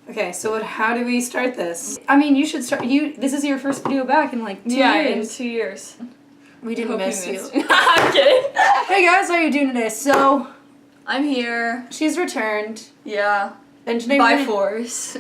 Okay, so how do we start this? I mean, you should start. This is your first video back in like 2 years. Yeah, in 2 years. We didn't miss you. I'm kidding. Hey guys, how are you doing today? So, I'm here. she's returned. Yeah. And today By force.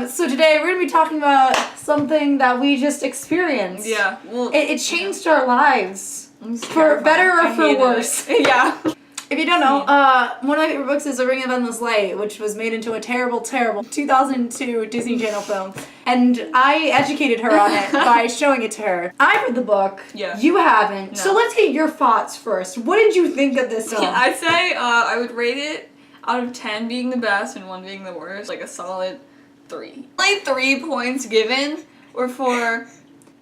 So today we're gonna be talking about something that we just experienced. Yeah. Well, it changed our lives for better or for worse. Yeah. If you don't know, one of my favorite books is A Ring of Endless Light, which was made into a terrible, terrible 2002 Disney Channel film. And I educated her on it by showing it to her. I've read the book. Yeah. You haven't. No. So let's get your thoughts first. What did you think of this film? I'd say I would rate it out of 10 being the best and 1 being the worst, like a solid 3. Only 3 points given were for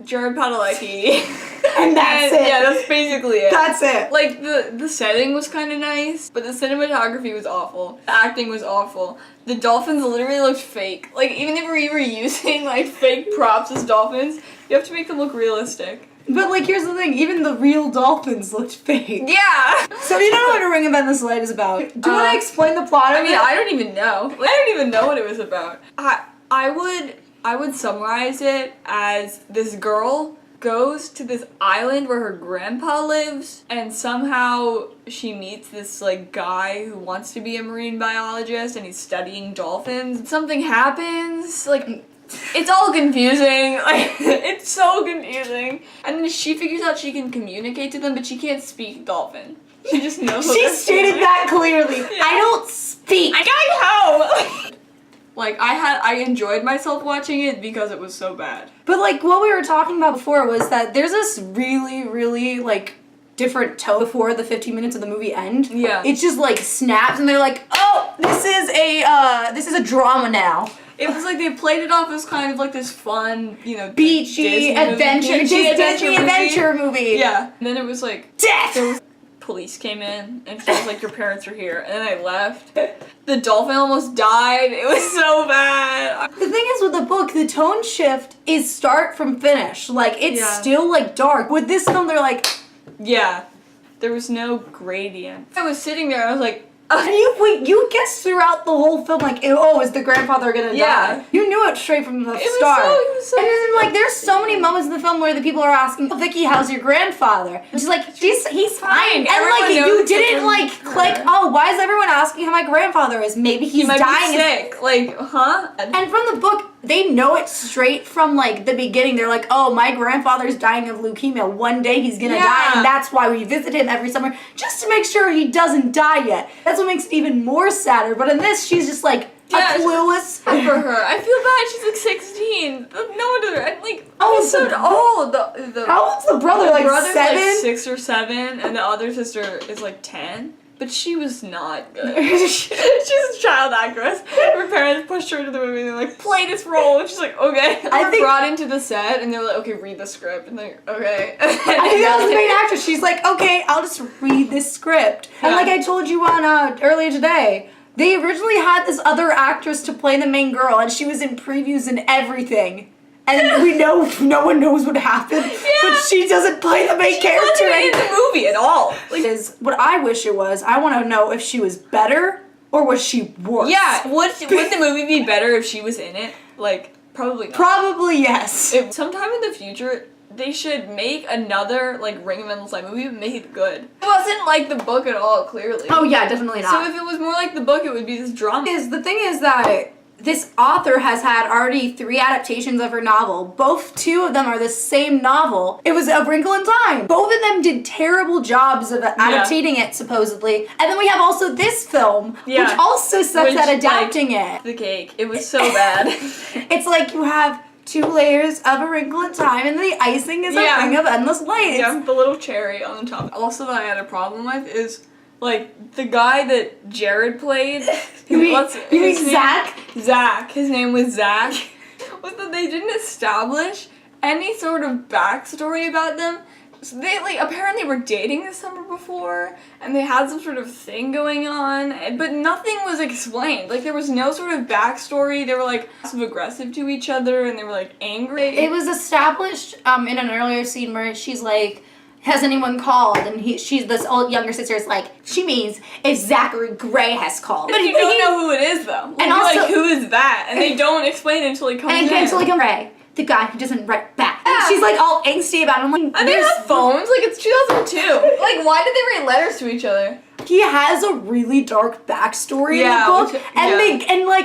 Jared Padalecki. And that's it. Yeah, that's basically it. That's it. Like, the setting was kind of nice, but the cinematography was awful. The acting was awful. The dolphins literally looked fake. Like, even if we were using, like, fake props as dolphins, you have to make them look realistic. But, like, here's the thing. Even the real dolphins looked fake. Yeah! So you know what A Ring of Endless Light is about? Do you want to explain the plot of I mean, it? I don't even know. Like, I don't even know what it was about. I would summarize it as this girl goes to this island where her grandpa lives, and somehow she meets this, like, guy who wants to be a marine biologist, and he's studying dolphins. Something happens, like, it's all confusing. Like, it's so confusing. And then she figures out she can communicate to them, but she can't speak dolphin. She just knows what She they're stated saying. that clearly. Yeah. I don't speak. I know! Like, I enjoyed myself watching it because it was so bad. But, like, what we were talking about before was that there's this really, really, like, different tone before the 15 minutes of the movie end. Yeah. It just, like, snaps and they're like, oh, this is a drama now. It was like they played it off as kind of like this fun, you know, Beachy Disney adventure, movie. Disney adventure movie. Yeah. And then it was like, Death! police came in and she was like, your parents are here. And then I left. The dolphin almost died. It was so bad. The thing is with the book, the tone shift is start from finish. Like, it's still, like, dark. With this film, they're like... Yeah. There was no gradient. I was sitting there, I was like... And you guessed throughout the whole film, like, oh, is the grandfather gonna die? You knew it straight from the start. It was so and then, like, there's so many moments in the film where the people are asking, oh, Vicky, how's your grandfather? And she's like, he's fine. And, like, you didn't, like, click, oh, why is everyone asking how my grandfather is? Maybe he's might dying. Be sick. Like, huh? And from the book, they know it straight from, like, the beginning. They're like, oh, my grandfather's dying of leukemia. One day he's gonna die, and that's why we visit him every summer, just to make sure he doesn't die yet. That's what makes it even more sadder. But in this, she's just, like, clueless. For her. I feel bad. She's, like, 16. No wonder. I'm, like, Oh, so old. How old's the brother? Like, brother's 7? like 6 or 7, and the other sister is, like, 10. But she was not good. She's a child actress. Her parents pushed her into the movie and they're like, play this role. And she's like, okay. I think brought into the set and they're like, okay, read the script. And they're like, okay. I think that was the main actress. She's like, okay, I'll just read this script. Yeah. And like I told you on earlier today, they originally had this other actress to play the main girl and she was in previews and everything. And we know no one knows what happened, but she doesn't play the main character in the movie at all. Like, is what I wish it was. I want to know if she was better or was she worse. Yeah, would the movie be better if she was in it? Like, probably not. Probably yes. Sometime in the future, they should make another, like, Ring of Endless Light movie and make it good. It wasn't like the book at all, clearly. Oh yeah, definitely not. So if it was more like the book, it would be this drama. The thing is that this author has had already 3 adaptations of her novel. 2 of them are the same novel. It was A Wrinkle in Time. Both of them did terrible jobs of adapting it, supposedly. And then we have also this film, which also sucks at adapting it. The cake. It was so bad. It's like you have 2 layers of A Wrinkle in Time, and the icing is a Ring of Endless Light. Yeah, the little cherry on the top. Also that I had a problem with is, like, the guy that Jared played. You mean Zach? Zach. His name was Zach. Was that they didn't establish any sort of backstory about them. So they, like, apparently were dating this summer before, and they had some sort of thing going on, but nothing was explained. Like, there was no sort of backstory. They were, like, passive-aggressive to each other, and they were, like, angry. It was established in an earlier scene where she's like, has anyone called? And she's this old younger sister is like, she means if Zachary Gray has called. But you don't know who it is though. And you're also, like, who is that? And they don't explain it until he comes in. Until he comes Gray, the guy who doesn't write back. Yeah. She's like all angsty about it. I'm like, and they have phones? Like it's 2002. Like why did they write letters to each other? He has a really dark backstory in the book,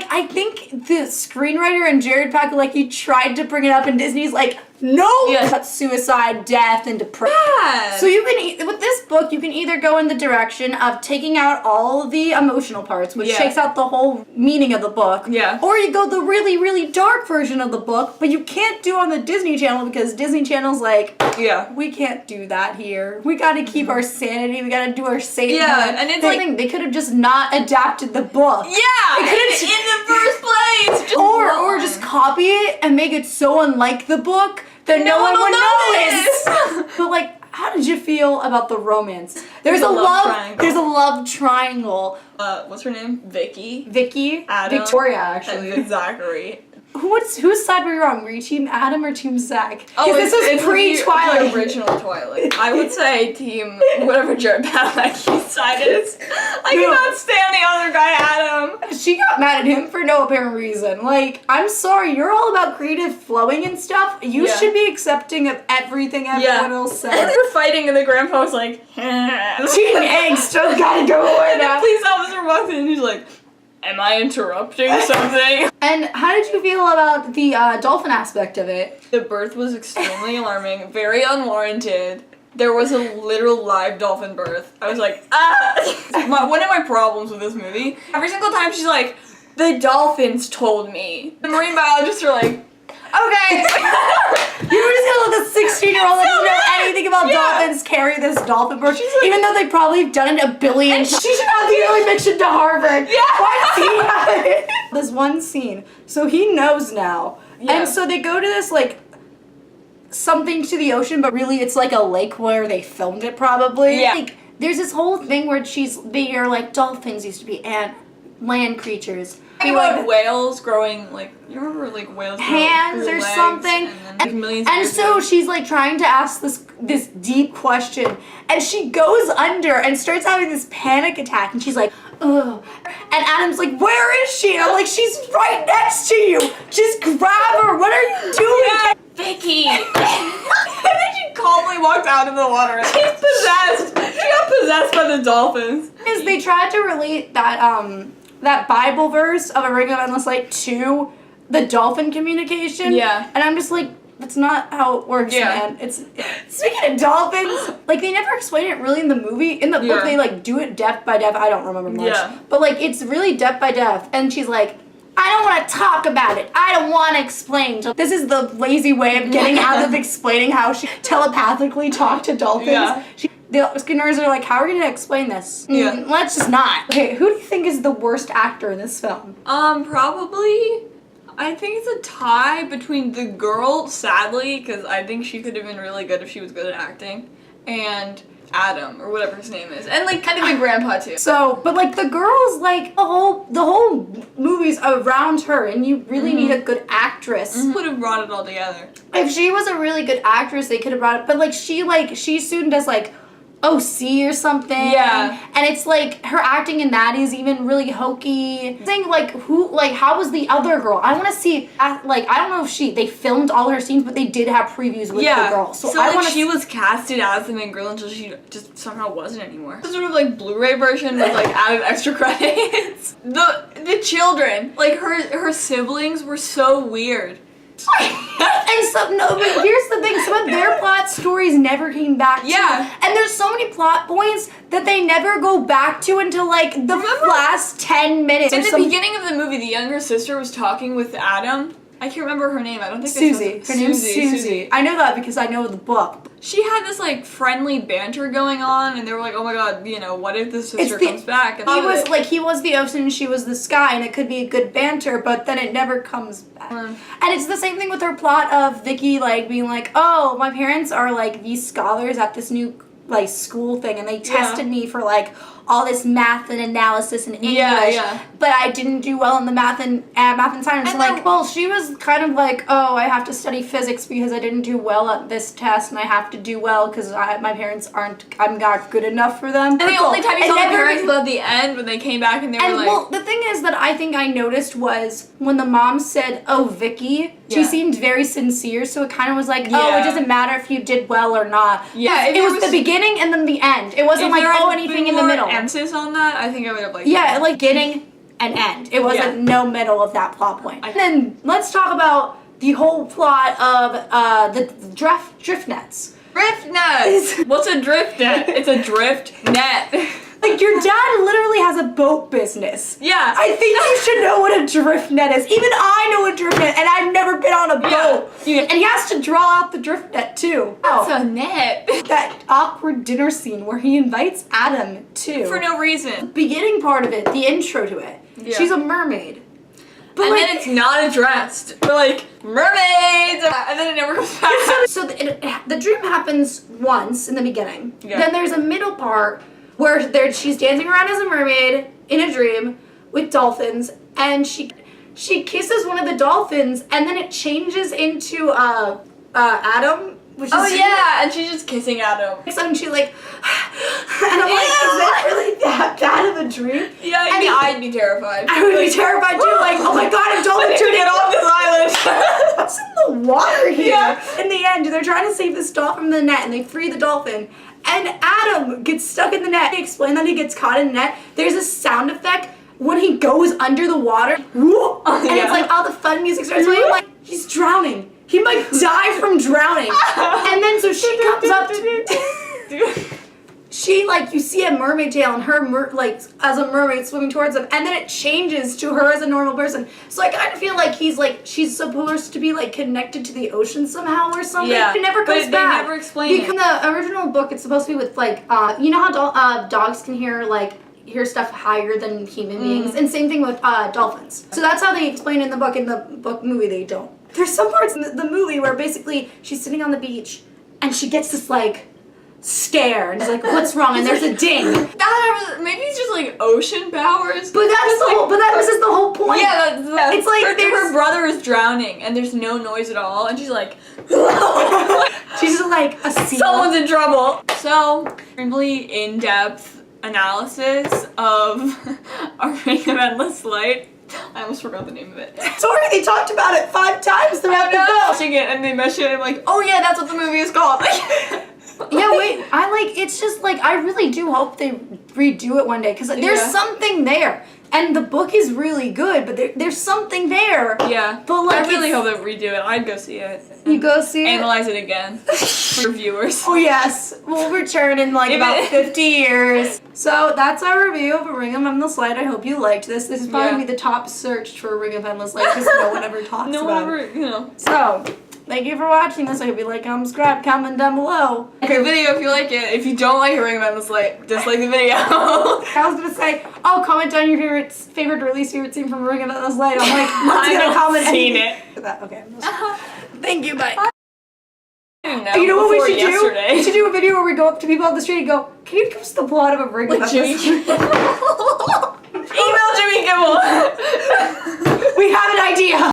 I think the screenwriter and Jared Padalecki tried to bring it up, and Disney's like, no, that's suicide, death, and depression. Yeah. So you can with this book, you can either go in the direction of taking out all the emotional parts, which takes out the whole meaning of the book, or you go the really, really dark version of the book, but you can't do on the Disney Channel because Disney Channel's like, we can't do that here. We got to keep our sanity. We got to do our safety. And it's like they could have just not adapted the book. Yeah, they could have in the first place. Or just copy it and make it so unlike the book that no one would notice. But like, how did you feel about the romance? There's a love triangle. What's her name? Vicky. Adam. Victoria, actually. And Zachary. Whose side were you on? Were you team Adam or team Zach? Oh, this was pre-Twilight. The original Twilight. I would say team whatever Jared Padalecki's side is. I cannot stand the other guy, Adam. She got mad at him for no apparent reason. Like, I'm sorry, you're all about creative flowing and stuff. You should be accepting of everything everyone else says. And they're fighting and the grandpa was like, teen angst, just gotta go away now. And the police officer walks in and he's like, am I interrupting something? And how did you feel about the dolphin aspect of it? The birth was extremely alarming, very unwarranted. There was a literal live dolphin birth. I was like, one of my problems with this movie, every single time she's like, the dolphins told me. The marine biologists are like, okay. You were just gonna let the 16-year-old that doesn't know anything about dolphins carry this dolphin birth, like, even though they probably have done it a billion times. She should not be really mentioned to Harvard. Why does he have it? There's one scene, so he knows now. And so they go to this, like, something to the ocean, but really it's like a lake where they filmed it probably. Like, there's this whole thing where they're like, dolphins used to be land creatures. Like whales growing, like, you remember like whales hands or something, and so she's like trying to ask this deep question, and she goes under and starts having this panic attack, and she's like, ugh, and Adam's like, where is she? And I'm like, she's right next to you, just grab her, what are you doing? Vicky. And then she calmly walked out of the water. She's possessed. She got possessed by the dolphins. Because they tried to relate that Bible verse of A Ring of Endless Light to the dolphin communication. And I'm just like, that's not how it works, man. It's speaking of dolphins, like they never explain it really in the movie. In the book, they like do it depth by depth. I don't remember much, but like it's really depth by depth. And she's like, I don't want to talk about it. I don't want to explain. So this is the lazy way of getting out of explaining how she telepathically talked to dolphins. The Skinners are like, how are we going to explain this? Let's just not. Okay, who do you think is the worst actor in this film? Probably, I think it's a tie between the girl, sadly, because I think she could have been really good if she was good at acting, and Adam, or whatever his name is. And, like, kind of the grandpa, too. So, but, like, the girl's, like, the whole movie's around her, and you really need a good actress. Would have brought it all together. If she was a really good actress, they could have brought it, but, like, she soon does, like, OC or something. And it's like her acting in that is even really hokey. Saying like how was the other girl? I want to see I don't know if they filmed all her scenes, but they did have previews with the girl. So I want she was casted as the main girl until she just somehow wasn't anymore. The sort of like Blu-ray version with like added extra credits. The children, like her siblings were so weird. But here's the thing, some of their plot stories never came back to. And there's so many plot points that they never go back to until like the last 10 minutes. In the beginning of the movie, the younger sister was talking with Adam. I can't remember her name. I don't think Susie. Her name's Susie. I know that because I know the book. She had this like friendly banter going on, and they were like, "Oh my god, what if the sister comes back?" And he was the ocean and she was the sky, and it could be a good banter, but then it never comes back. And it's the same thing with her plot of Vicky like being like, "Oh, my parents are like these scholars at this new like school thing, and they tested me for like all this math and analysis and English, Yeah. but I didn't do well in the math and science. And Like, then- well, she was kind of like, oh, I have to study physics because I didn't do well at this test, and I have to do well because my parents I'm not good enough for them. And the only time you saw the never- parents was at the end when they came back and they were And like, well, the thing is that I think I noticed was when the mom said, "Oh, Vicky," she Yeah. seemed very sincere. So it kind of was like, "Oh, Yeah. it doesn't matter if you did well or not." Yeah, if it there was the was- beginning and then the end. It wasn't if like, there oh, had anything been in the more middle. emphasis on that, I think I would have liked Yeah, it. like beginning and end. It wasn't no middle of that plot point. And then let's talk about the whole plot of the drift nets. Drift net! What's a drift net? It's a drift net. Like, your dad literally has a boat business. Yeah. I think you should know what a drift net is. Even I know a drift net, and I've never been on a boat. Yeah. And he has to draw out the drift net, too. It's a net. That awkward dinner scene where he invites Adam, too. For no reason. Beginning part of it, the intro to it. Yeah. She's a mermaid. But And like, then it's not addressed. We're like, mermaids! And then it never comes back. so the dream happens once in the beginning. Yeah. Then there's a middle part where she's dancing around as a mermaid in a dream with dolphins, and she kisses one of the dolphins, and then it changes into Adam, which is And she's just kissing Adam. and she like, and I'm like, is that really that bad of a dream? Yeah, And I'd be terrified. I would be terrified too. Like, oh my god, a dolphin to turning get off this island. What's in the water here? Yeah. In the end, they're trying to save this dolphin from the net, and they free the dolphin. And Adam gets stuck in the net. They explain that he gets caught in the net. There's a sound effect when he goes under the water. Whoop, and it's like all the fun music starts playing. I'm like, he's drowning. He might die from drowning. And then so she comes up to... She, like, you see a mermaid tail and her, as a mermaid swimming towards him, and then it changes to her as a normal person. So I kind of feel like she's supposed to be, like, connected to the ocean somehow or something. Yeah, It never comes but back. they never explain it. Because in the original book, it's supposed to be with, like, you know how dogs can hear stuff higher than human beings? And same thing with dolphins. So that's how they explain in the book. In the book movie, they don't. There's some parts in the movie where basically she's sitting on the beach, and she gets this, like, scare, and she's like, what's wrong? And there's a ding. Maybe it's just like ocean powers. But that was just the whole point. Yeah, that's It's like her brother is drowning and there's no noise at all, and she's like, she's just like a seal. someone's in trouble. So, really in-depth analysis of A Ring of Endless Light. I almost forgot the name of it. Sorry, they talked about it 5 times throughout the I'm film. watching it and they mention it. I'm like, oh yeah, that's what the movie is called. Yeah, wait, it's just like, I really do hope they redo it one day, because there's something there. And the book is really good, but there's something there. Yeah, But like, I really hope they redo it. I'd go see it. You go see it? Analyze it again for viewers. Oh yes, we'll return in like about 50 years. So that's our review of A Ring of Endless Light. I hope you liked this. This is probably the top searched for A Ring of Endless Light because no one ever talks No about one it. ever, you know. So, thank you for watching this. I hope you like, subscribe, comment down below. Like the video if you like it. If you don't like A Ring of Endless Light, dislike the video. I was gonna say, oh, comment down your favorite or least favorite scene from A Ring of Endless Light. I'm like, let's get a comment. seen anything to that. Okay. Thank you, bye. You know what we should yesterday. do? We should do a video where we go up to people on the street and go, can you give us the plot of A Ring of Like Endless Jimmy Light? Email Jimmy Kimmel. We have an idea.